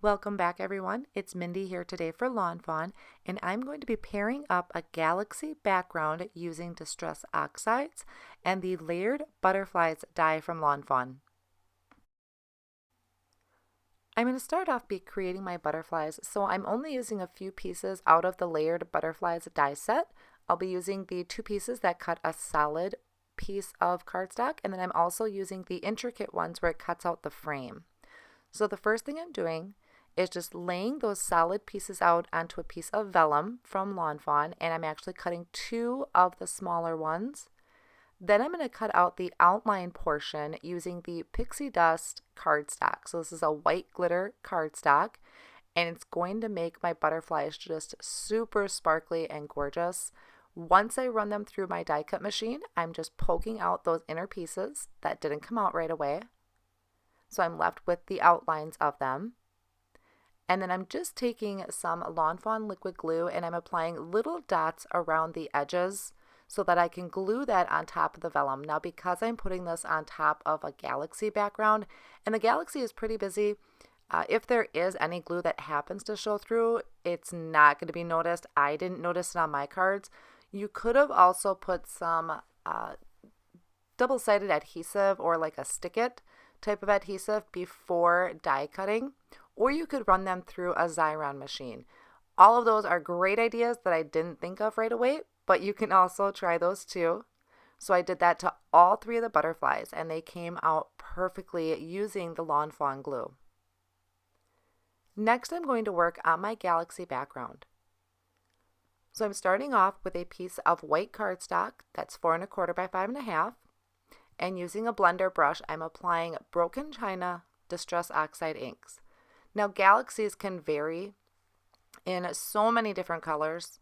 Welcome back everyone, it's Mindy here today for Lawn Fawn, and I'm going to be pairing up a galaxy background using Distress Oxides and the Layered Butterflies die from Lawn Fawn. I'm going to start off by creating my butterflies, so I'm only using a few pieces out of the Layered Butterflies die set. I'll be using the 2 pieces that cut a solid piece of cardstock, and then I'm also using the intricate ones where it cuts out the frame. So the first thing I'm doing is just laying those solid pieces out onto a piece of vellum from Lawn Fawn, and I'm actually cutting 2 of the smaller ones. Then I'm going to cut out the outline portion using the Pixie Dust cardstock. So this is a white glitter cardstock, and it's going to make my butterflies just super sparkly and gorgeous. Once I run them through my die cut machine, I'm just poking out those inner pieces that didn't come out right away. So I'm left with the outlines of them. And then I'm just taking some Lawn Fawn liquid glue and I'm applying little dots around the edges so that I can glue that on top of the vellum. Now because I'm putting this on top of a galaxy background, and the galaxy is pretty busy, if there is any glue that happens to show through, it's not going to be noticed. I didn't notice it on my cards. You could have also put some double-sided adhesive or like a stick-it type of adhesive before die cutting, or you could run them through a Xyron machine. All of those are great ideas that I didn't think of right away, but you can also try those too. So I did that to all 3 of the butterflies and they came out perfectly using the Lawn Fawn glue. Next I'm going to work on my galaxy background. So I'm starting off with a piece of white cardstock that's 4 1/4 by 5 1/2, and using a blender brush I'm applying Broken China Distress Oxide inks. Now galaxies can vary in so many different colors.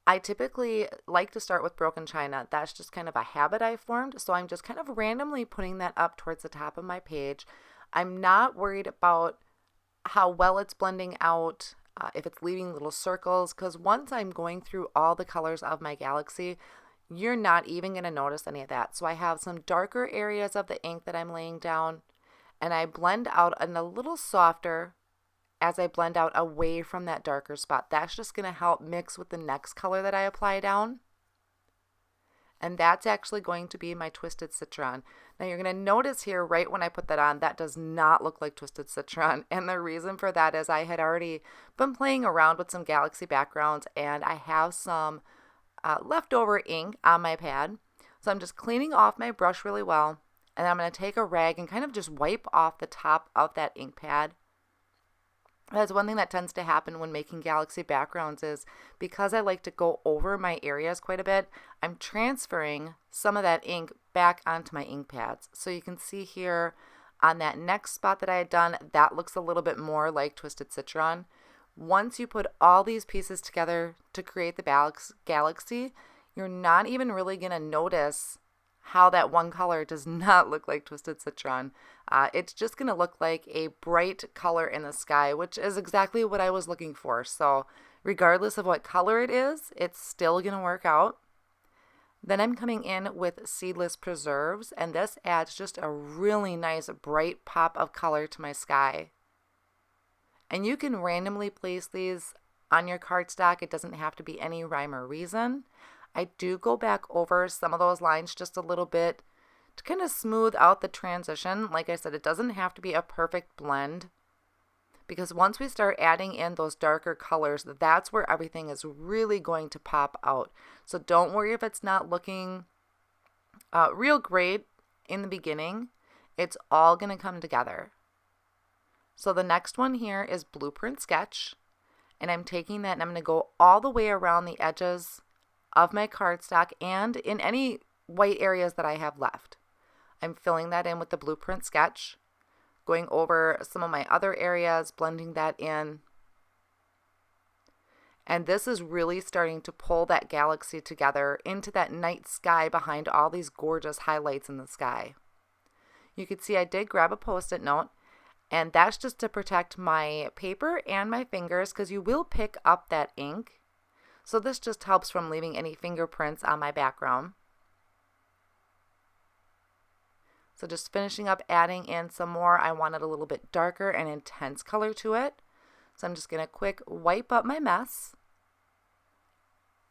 I typically like to start with Broken China. That's just kind of a habit I formed, so I'm just kind of randomly putting that up towards the top of my page. I'm not worried about how well it's blending out, if it's leaving little circles, because once I'm going through all the colors of my galaxy, you're not even going to notice any of that. So I have some darker areas of the ink that I'm laying down, and I blend out in a little softer as I blend out away from that darker spot. That's just going to help mix with the next color that I apply down. And that's actually going to be my Twisted Citron. Now you're going to notice here right when I put that on, that does not look like Twisted Citron. And the reason for that is I had already been playing around with some galaxy backgrounds and I have some leftover ink on my pad. So I'm just cleaning off my brush really well. And I'm going to take a rag and kind of just wipe off the top of that ink pad. That's one thing that tends to happen when making galaxy backgrounds is because I like to go over my areas quite a bit, I'm transferring some of that ink back onto my ink pads. So you can see here on that next spot that I had done, that looks a little bit more like Twisted Citron. Once you put all these pieces together to create the galaxy, you're not even really going to notice how that one color does not look like Twisted Citron. It's just going to look like a bright color in the sky, which is exactly what I was looking for. So regardless of what color it is, it's still going to work out. Then I'm coming in with Seedless Preserves, and this adds just a really nice bright pop of color to my sky. And you can randomly place these on your cardstock. It doesn't have to be any rhyme or reason. I do go back over some of those lines just a little bit to kind of smooth out the transition. Like I said, it doesn't have to be a perfect blend because once we start adding in those darker colors, that's where everything is really going to pop out. So don't worry if it's not looking real great in the beginning. It's all going to come together. So the next one here is Blueprint Sketch, and I'm taking that and I'm going to go all the way around the edges of my cardstock and in any white areas that I have left. I'm filling that in with the Blueprint Sketch, going over some of my other areas, blending that in. And this is really starting to pull that galaxy together into that night sky behind all these gorgeous highlights in the sky. You can see I did grab a Post-it note, and that's just to protect my paper and my fingers because you will pick up that ink. So this just helps from leaving any fingerprints on my background. So just finishing up adding in some more. I wanted a little bit darker and intense color to it. So I'm just going to quick wipe up my mess.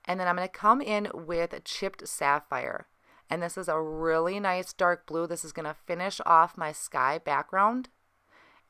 And then I'm going to come in with chipped sapphire. And this is a really nice dark blue. This is going to finish off my sky background.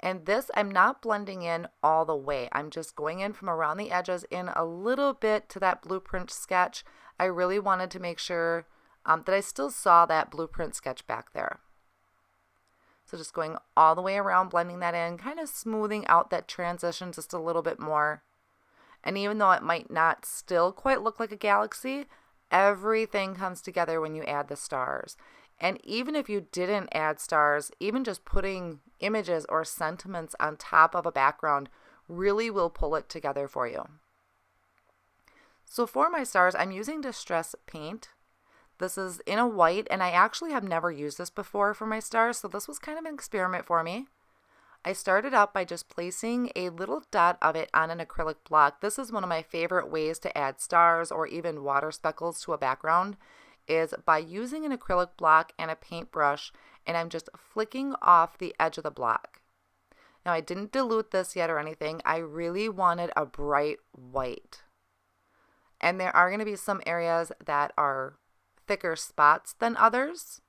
And this I'm not blending in all the way. I'm just going in from around the edges in a little bit to that blueprint sketch. I really wanted to make sure that I still saw that blueprint sketch back there. So just going all the way around, blending that in, kind of smoothing out that transition just a little bit more. And even though it might not still quite look like a galaxy, everything comes together when you add the stars. And even if you didn't add stars, even just putting images or sentiments on top of a background really will pull it together for you. So for my stars, I'm using Distress paint. This is in a white, and I actually have never used this before for my stars, so this was kind of an experiment for me. I started out by just placing a little dot of it on an acrylic block. This is one of my favorite ways to add stars or even water speckles to a background, is by using an acrylic block and a paintbrush, and I'm just flicking off the edge of the block. Now I didn't dilute this yet or anything. I really wanted a bright white. And there are going to be some areas that are thicker spots than others.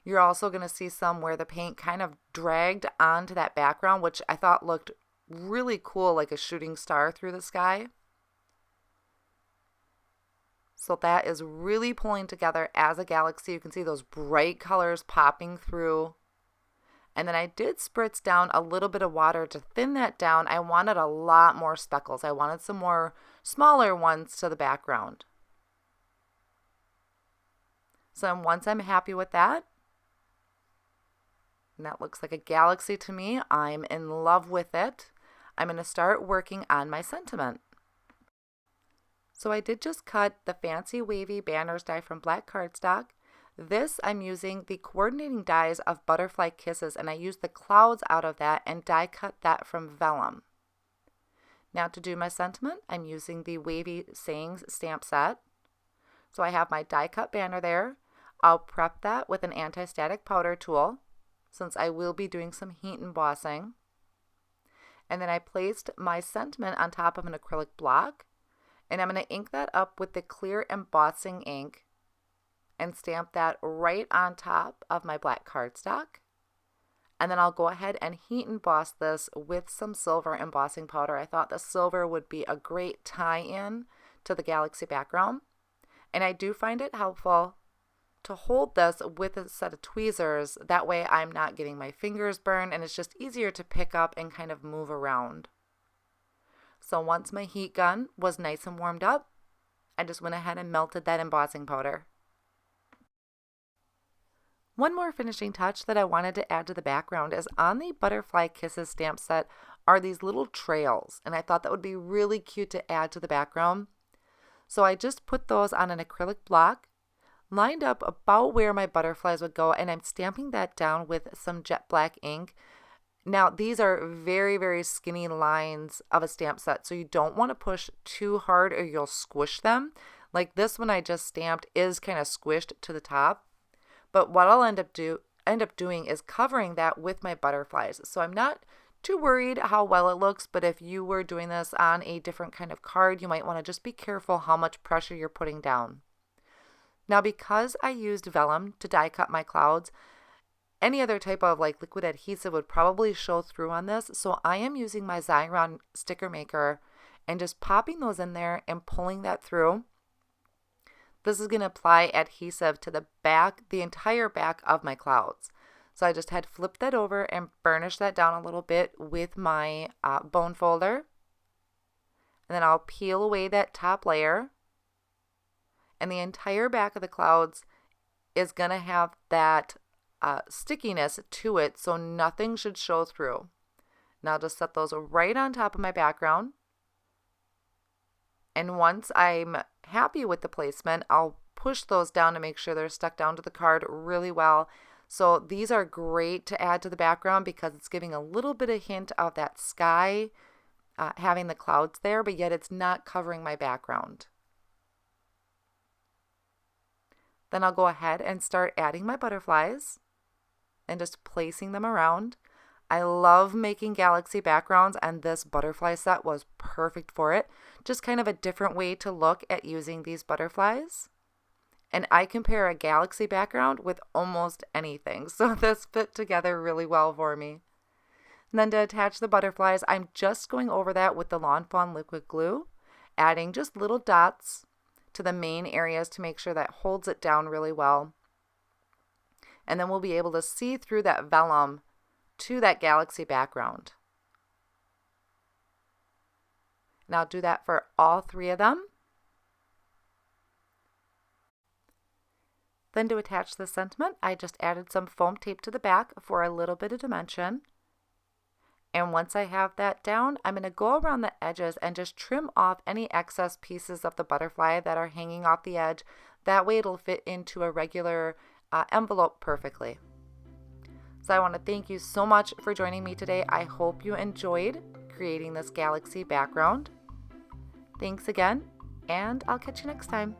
You're also going to see some where the paint kind of dragged onto that background, which I thought looked really cool, like a shooting star through the sky. So that is really pulling together as a galaxy. You can see those bright colors popping through. And then I did spritz down a little bit of water to thin that down. I wanted a lot more speckles. I wanted some more smaller ones to the background. So once I'm happy with that, and that looks like a galaxy to me, I'm in love with it, I'm going to start working on my sentiment. So I did just cut the fancy wavy banners die from black cardstock. This I'm using the coordinating dies of Butterfly Kisses, and I used the clouds out of that and die cut that from VELLUM. Now to do my sentiment, I'm using the Wavy Sayings stamp set. So I have my die cut banner there. I'll prep that with an anti-static powder tool since I will be doing some heat embossing. And then I placed my sentiment on top of an acrylic block, and I'm going to ink that up with the clear embossing ink and stamp that right on top of my black cardstock. And then I'll go ahead and heat emboss this with some silver embossing powder. I thought the silver would be a great tie-in to the galaxy background. And I do find it helpful to hold this with a set of tweezers. That way I'm not getting my fingers burned, and it's just easier to pick up and kind of move around. So once my heat gun was nice and warmed up, I just went ahead and melted that embossing powder. One more finishing touch that I wanted to add to the background is on the Butterfly Kisses stamp set are these little trails, and I thought that would be really cute to add to the background. So I just put those on an acrylic block, lined up about where my butterflies would go, and I'm stamping that down with some jet black ink. Now these are very, very skinny lines of a stamp set, so you don't want to push too hard or you'll squish them. Like this one I just stamped is kind of squished to the top. But what I'll end up doing is covering that with my butterflies. So I'm not too worried how well it looks, but if you were doing this on a different kind of card, you might want to just be careful how much pressure you're putting down. Now because I used VELLUM to die cut my clouds, any other type of like liquid adhesive would probably show through on this. So I am using my Xyron sticker maker and just popping those in there and pulling that through. This is going to apply adhesive to the back, the entire back of my clouds. So I just had flipped that over and burnished that down a little bit with my bone folder. And then I'll peel away that top layer. And the entire back of the clouds is going to have that stickiness to it, so nothing should show through. Now I'll just set those right on top of my background. And once I'm happy with the placement, I'll push those down to make sure they're stuck down to the card really well. So these are great to add to the background because it's giving a little bit of hint of that sky, having the clouds there, but yet it's not covering my background. Then I'll go ahead and start adding my butterflies and just placing them around. I love making galaxy backgrounds, and this butterfly set was perfect for it. Just kind of a different way to look at using these butterflies. And I compare a galaxy background with almost anything, so this fit together really well for me. And then to attach the butterflies, I'm just going over that with the Lawn Fawn liquid glue, adding just little dots to the main areas to make sure that holds it down really well. And then we'll be able to see through that vellum to that galaxy background. Now do that for all 3 of them. Then to attach the sentiment, I just added some foam tape to the back for a little bit of dimension. And once I have that down, I'm going to go around the edges and just trim off any excess pieces of the butterfly that are hanging off the edge. That way it'll fit into a regular envelope perfectly. So I want to thank you so much for joining me today. I hope you enjoyed creating this galaxy background. Thanks again, and I'll catch you next time.